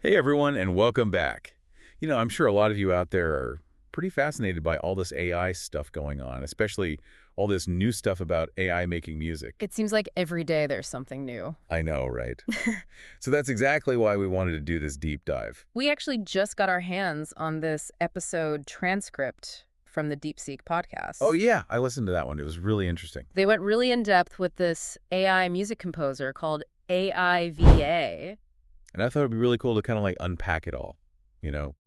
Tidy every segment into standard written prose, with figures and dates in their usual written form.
Hey everyone, and welcome back. I'm sure a lot of you out there are pretty fascinated by all this AI stuff going on, especially all this new stuff about AI making music. It seems like every day there's something new. I know, right? So that's exactly why we wanted to do this deep dive. We actually just got our hands on this episode transcript from the DeepSeek Oh podcast. yeah, I listened to that one. It was really interesting. They went really in depth with this AI music composer called AIVA. And I thought it'd be really cool to kind of like unpack it all.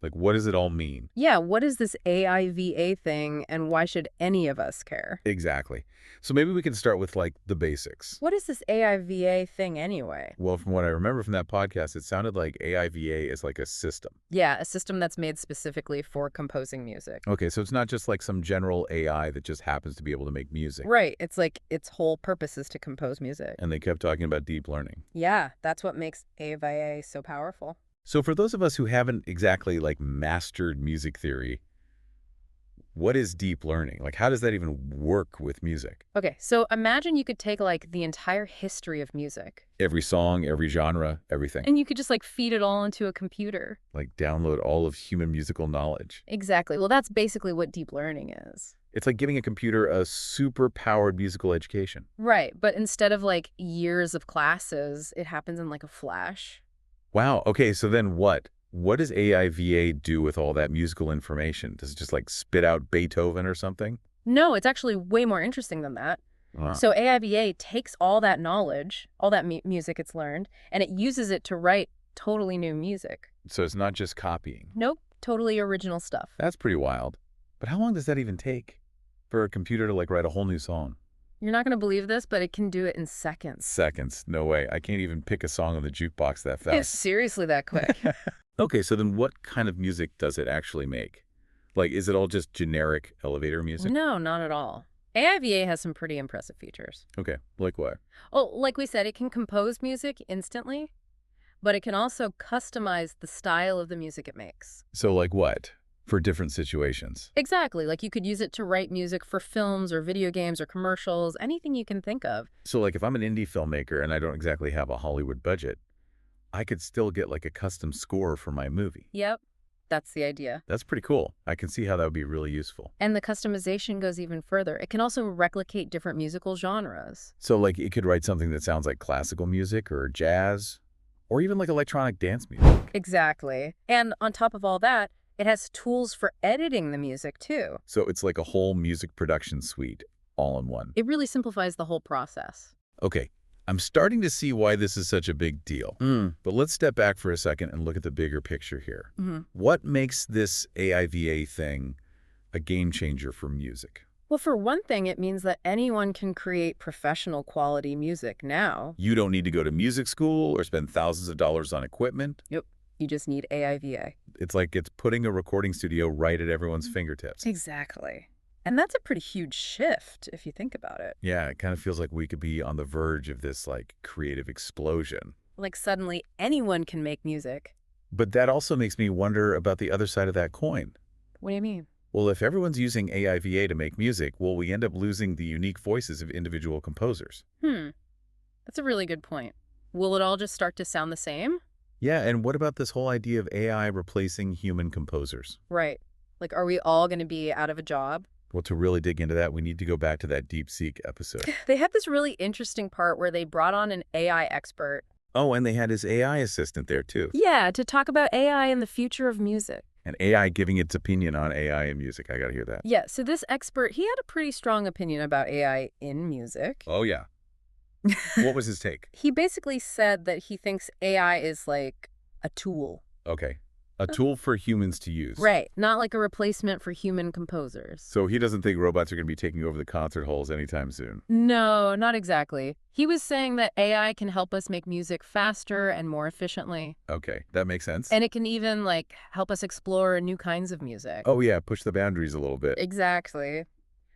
Like what does it all mean? Yeah, what is this AIVA thing and why should any of us care? Exactly. So maybe we can start with like the basics. What is this AIVA thing anyway? Well, from what I remember from that podcast, it sounded like AIVA is like a system. Yeah, a system that's made specifically for composing music. Okay, so it's not just like some general AI that just happens to be able to make music. Right, it's like its whole purpose is to compose music. And they kept talking about deep learning. Yeah, that's what makes AIVA so powerful. So for those of us who haven't exactly like mastered music theory, what is deep learning? Like how does that even work with music? Okay, so imagine you could take like the entire history of music Every song, every genre, everything. and you could just like feed it all into a computer. Like download all of human musical knowledge. Exactly. Well, that's basically what deep learning is. It's like giving a computer a super powered musical education. Right, but instead of like years of classes, it happens in like a flash. Wow. Okay, so then what? What does AIVA do with all that musical information? Does it just like spit out Beethoven or something? No, it's actually way more interesting than that. Wow. So AIVA takes all that knowledge, all that music it's learned, and it uses it to write totally new music. So it's not just copying. Nope, totally original stuff. That's pretty wild. But how long does that even take for a computer to like write a whole new song? You're not going to believe this, but it can do it in seconds. Seconds. No way. I can't even pick a song on the jukebox that It's fast. seriously that quick. Okay, so then what kind of music does it actually make? Like, is it all just generic elevator music? No, not at all. AIVA has some pretty impressive features. Okay, like what? Oh, like we said, it can compose music instantly, but it can also customize the style of the music it makes. So like what? For different situations. Exactly, like you could use it to write music for films or video games or commercials, anything you can think of. So like if I'm an indie filmmaker and I don't exactly have a Hollywood budget, I could still get like a custom score for my movie. Yep, that's the idea. That's pretty cool. I can see how that would be really useful. And the customization goes even further. It can also replicate different musical genres. So like it could write something that sounds like classical music or jazz or even like electronic dance music. Exactly. And on top of all that, it has tools for editing the music, too. So it's like a whole music production suite all in one. It really simplifies the whole process. Okay, I'm starting to see why this is such a big deal. But let's step back for a second and look at the bigger picture here. What makes this AIVA thing a game changer for music? Well, for one thing, it means that anyone can create professional quality music now. You don't need to go to music school or spend thousands of dollars on equipment. Yep. You just need AIVA. It's like it's putting a recording studio right at everyone's fingertips. Exactly. And that's a pretty huge shift if you think about it. Yeah, it kind of feels like we could be on the verge of this like creative explosion. Like suddenly anyone can make music. But that also makes me wonder about the other side of that coin. What do you mean? Well, if everyone's using AIVA to make music, will we end up losing the unique voices of individual composers? That's a really good point. Will it all just start to sound the same? Yeah, and what about this whole idea of AI replacing human composers? Right. Like, are we all going to be out of a job? Well, to really dig into that, we need to go back to that DeepSeek episode. They had this really interesting part where they brought on an AI expert. Oh, and they had his AI assistant there, too. Yeah, to talk about AI and the future of music. And AI giving its opinion on AI and music. I gotta hear that. Yeah, so this expert, he had a pretty strong opinion about AI in music. Oh, yeah. What was his take? He basically said that he thinks AI is like a tool. Okay. A tool for humans to use. Right, not like a replacement for human composers. So he doesn't think robots are going to be taking over the concert halls anytime soon. No, not exactly. He was saying that AI can help us make music faster and more efficiently. Okay, that makes sense. And it can even like help us explore new kinds of music. Oh, yeah, push the boundaries a little bit. Exactly.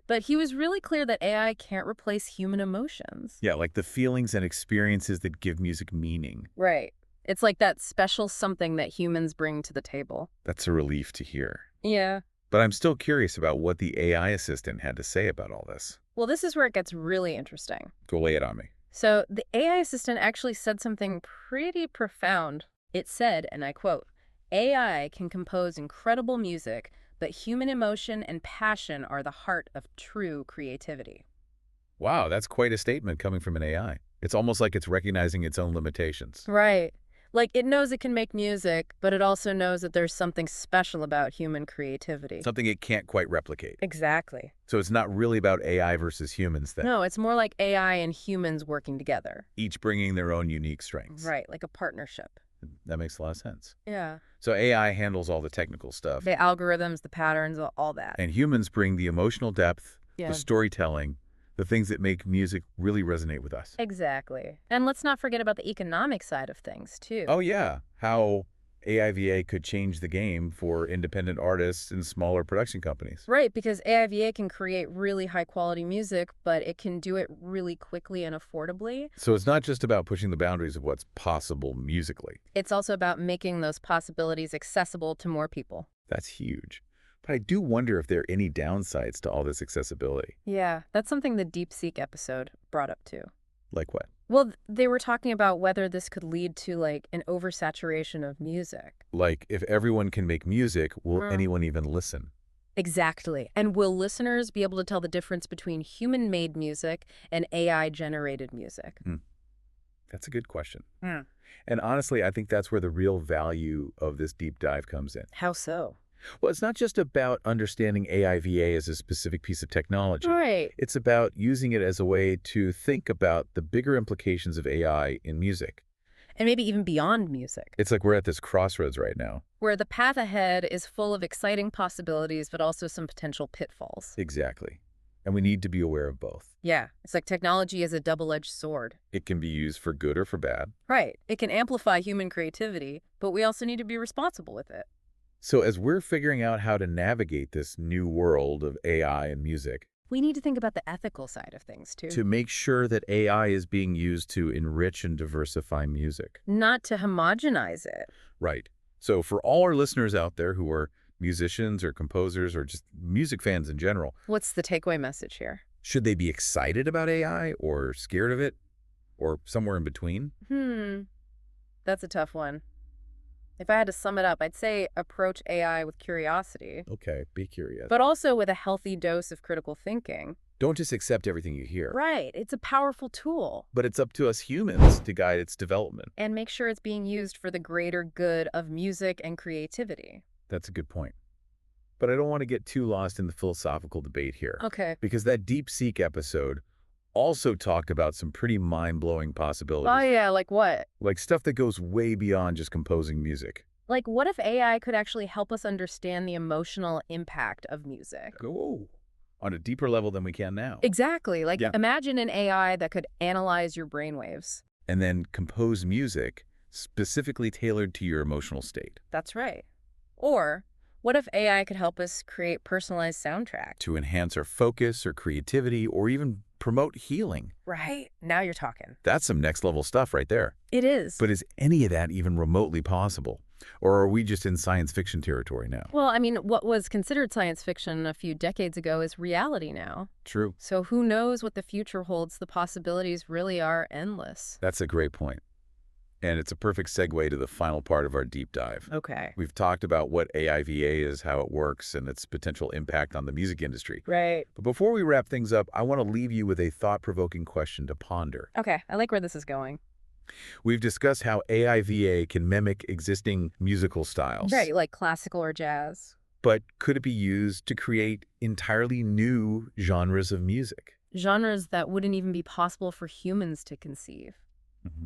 But he was really clear that AI can't replace human emotions. Yeah, like the feelings and experiences that give music meaning. Right. It's like that special something that humans bring to the table. That's a relief to hear. Yeah. But I'm still curious about what the AI assistant had to say about all this. Well, this is where it gets really interesting. Go lay it on me. So the AI assistant actually said something pretty profound. It said, and I quote, "AI can compose incredible music, but human emotion and passion are the heart of true creativity." Wow, that's quite a statement coming from an AI. It's almost like it's recognizing its own limitations. Right. Like, it knows it can make music, but it also knows that there's something special about human creativity. Something it can't quite replicate. Exactly. So it's not really about AI versus humans then, No, it's more like AI and humans working together. each bringing their own unique strengths. Right, like a partnership. That makes a lot of sense. Yeah. So AI handles all the technical stuff, The algorithms, the patterns, all that. and humans bring the emotional depth, Yeah. the storytelling, the things that make music really resonate with us. Exactly. And let's not forget about the economic side of things, too. Oh yeah, how AIVA could change the game for independent artists and smaller production companies. Right, because AIVA can create really high-quality music, but it can do it really quickly and affordably. So it's not just about pushing the boundaries of what's possible musically. It's also about making those possibilities accessible to more people. That's huge. But I do wonder if there are any downsides to all this accessibility. Yeah, that's something the DeepSeek episode brought up, too. Like what? Well, they were talking about whether this could lead to, like, an oversaturation of music. Like, if everyone can make music, will Mm. anyone even listen? Exactly. And will listeners be able to tell the difference between human-made music and AI-generated music? That's a good question. Hmm. And honestly, I think that's where the real value of this deep dive comes in. How so? Well, it's not just about understanding AIVA as a specific piece of technology. Right. It's about using it as a way to think about the bigger implications of AI in music. And maybe even beyond music, It's like we're at this crossroads right now. where the path ahead is full of exciting possibilities, but also some potential pitfalls. Exactly. And we need to be aware of both. Yeah, it's like technology is a double-edged sword. It can be used for good or for bad. Right. It can amplify human creativity, but we also need to be responsible with it. So as we're figuring out how to navigate this new world of AI and music, We need to think about the ethical side of things, too. to make sure that AI is being used to enrich and diversify music. Not to homogenize it. Right. So for all our listeners out there who are musicians or composers or just music fans in general, What's the takeaway message here? should they be excited about AI or scared of it or somewhere in between? That's a tough one. If I had to sum it up, I'd say approach AI with curiosity, Okay, be curious. but also with a healthy dose of critical thinking. Don't just accept everything you hear. Right. It's a powerful tool. But it's up to us humans to guide its development. And make sure it's being used for the greater good of music and creativity. That's a good point. But I don't want to get too lost in the philosophical debate here. Okay. Because that DeepSeek episode also talked about some pretty mind-blowing possibilities. Oh, yeah. Like what? Like stuff that goes way beyond just composing music. Like, what if AI could actually help us understand the emotional impact of music? Go on a deeper level than we can now. Exactly. Like, Yeah. imagine an AI that could analyze your brainwaves. And then compose music specifically tailored to your emotional state That's right. Or what if AI could help us create personalized soundtracks? to enhance our focus or creativity or even promote healing. Right. Now you're talking. That's some next level stuff right there. It is. But is any of that even remotely possible? Or are we just in science fiction territory now? Well, I mean, what was considered science fiction a few decades ago is reality now. True. So who knows what the future holds? The possibilities really are endless. That's a great point. And it's a perfect segue to the final part of our deep dive. Okay. We've talked about what AIVA is, how it works, and its potential impact on the music industry. Right. But before we wrap things up, I want to leave you with a thought-provoking question to ponder. Okay. I like where this is going. We've discussed how AIVA can mimic existing musical styles. Right. Like classical or jazz. But could it be used to create entirely new genres of music? Genres that wouldn't even be possible for humans to conceive.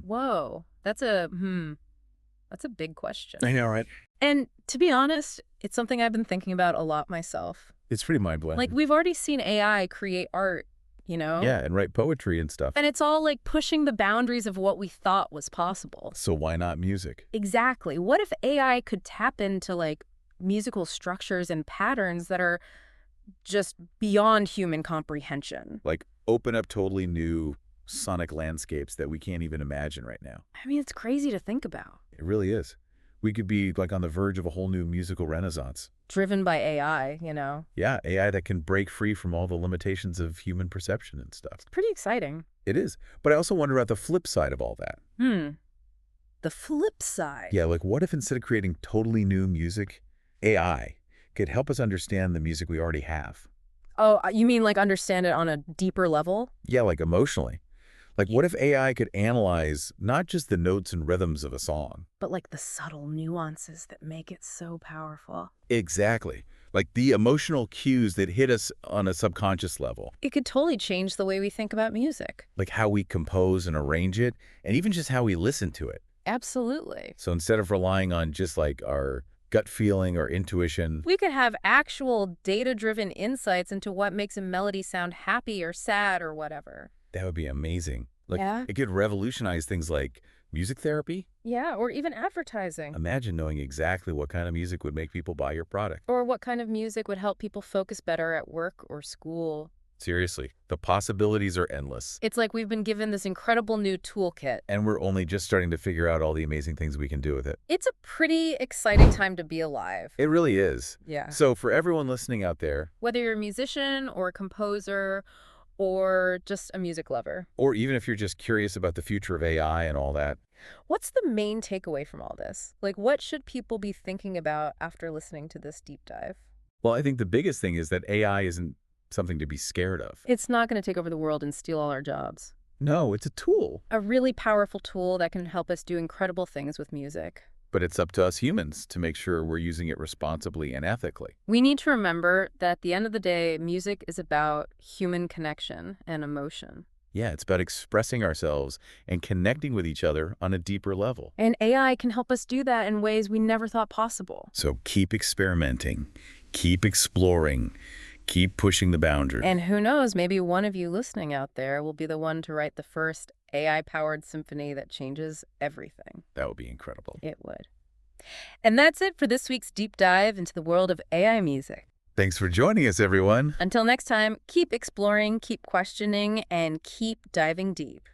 Whoa. That's a big question. I know, right? And to be honest, it's something I've been thinking about a lot myself. It's pretty mind-blowing. Like, we've already seen AI create art, you know? Yeah, and write poetry and stuff. And it's all like pushing the boundaries of what we thought was possible. So why not music? Exactly. What if AI could tap into like musical structures and patterns that are just beyond human comprehension? Like open up totally new sonic landscapes that we can't even imagine right now. I mean, it's crazy to think about. It really is. We could be like on the verge of a whole new musical renaissance. Driven by AI, you know? Yeah, AI that can break free from all the limitations of human perception and stuff. Pretty exciting. It is. But I also wonder about the flip side of all that. the flip side. Yeah, like what if instead of creating totally new music, AI could help us understand the music we already have? Oh, you mean like understand it on a deeper level? Yeah, like emotionally. Like what if AI could analyze not just the notes and rhythms of a song? But like the subtle nuances that make it so powerful. Exactly. Like the emotional cues that hit us on a subconscious level. It could totally change the way we think about music. Like how we compose and arrange it, and even just how we listen to it. Absolutely. So instead of relying on just like our gut feeling or intuition, We could have actual data-driven insights into what makes a melody sound happy or sad or whatever. that would be amazing. Like Yeah? it could revolutionize things like music therapy. Yeah, or even advertising. Imagine knowing exactly what kind of music would make people buy your product. Or what kind of music would help people focus better at work or school. Seriously, the possibilities are endless. It's like we've been given this incredible new toolkit. And we're only just starting to figure out all the amazing things we can do with it. It's a pretty exciting time to be alive. It really is. Yeah. So for everyone listening out there, Whether you're a musician or a composer or just a music lover, or even if you're just curious about the future of AI and all that, what's the main takeaway from all this? Like, what should people be thinking about after listening to this deep dive? well, I think the biggest thing is that AI isn't something to be scared of. It's not going to take over the world and steal all our jobs. No, it's a tool. A really powerful tool that can help us do incredible things with music. But it's up to us humans to make sure we're using it responsibly and ethically. We need to remember that at the end of the day, music is about human connection and emotion. Yeah, it's about expressing ourselves and connecting with each other on a deeper level. And AI can help us do that in ways we never thought possible. So keep experimenting, keep exploring, keep pushing the boundaries. And who knows, maybe one of you listening out there will be the one to write the first AI-powered symphony that changes everything. That would be incredible. It would. And that's it for this week's deep dive into the world of AI music. Thanks for joining us, everyone. Until next time, keep exploring, keep questioning, and keep diving deep.